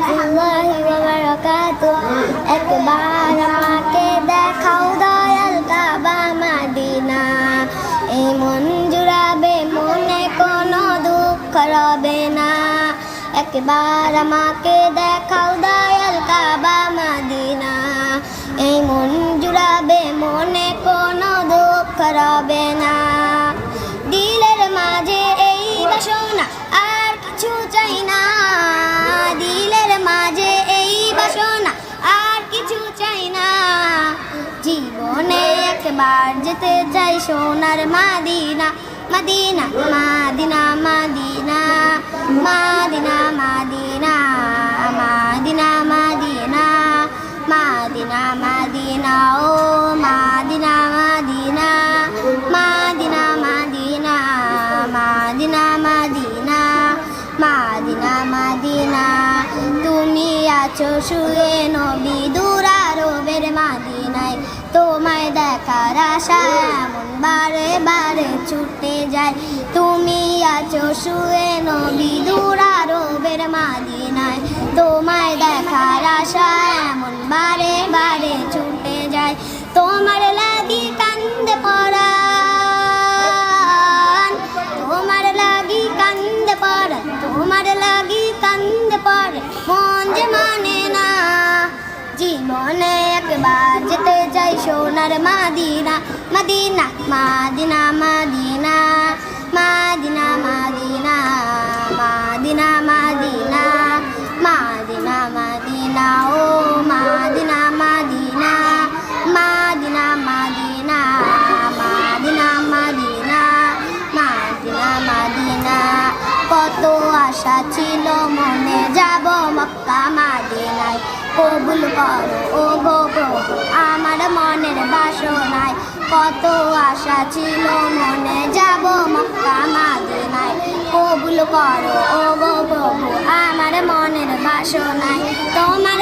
রাহমাতুল্লাহি ওয়া বারাকাতুহু। একবার আমাকে দেখাও দয়াল কাবা মদিনা, এই মন জুড়াবে, মনে কোনো দুঃখ রবে না। একবার আমাকে দেখাও দয়াল কাবা মদিনা, এই মন জুড়াবে, মনে কোনো দুঃখ রবে না। দিলের মাঝে এই বাসনা, আর কিছু চাই না। দিলের মাঝে এই বাসনা, আর কিছু চাই না। জীবনে একবার যেতে চাই সোনার Medina, Medina Medina Medina Medina Medina Medina Medina Medina Medina ও Medina Medina Medina Medina Medina Medina Medina Medina. তুমি আছো শুয়ে নবী দুরারবের মদিনায়, তোমায় দেখার আশায় এমন বারে বারে ছুটে যায়। তুমি আছো শুয়ে নবী দুরারবের মদিনায়, তোমায় দেখার আশায় এমন বারে বারে ছুটে যায়। তোমার লাগি কান্দে পরাণ, তোমার লাগি কান্দে পরাণ, তোমার লাগি কান্দে পরাণ, মন যে মানে না। জীবনে একবার যেতে চাই সোনার Medina, Medina Medina Medina Medina Medina Medina Medina Medina Medina ও Medina Medina Medina Medina Medina Medina Medina Medina. কত আশা ছিল মনে, যাব মক্কা মদিনায়, কবুল করো ও গো প্রভু আমার মনের বাসনায়। কত আশা ছিল মনে, যাব মক্কা মদিনায়, কবুল করো ও গো প্রভু আমার মনের বাসনায়। তোমার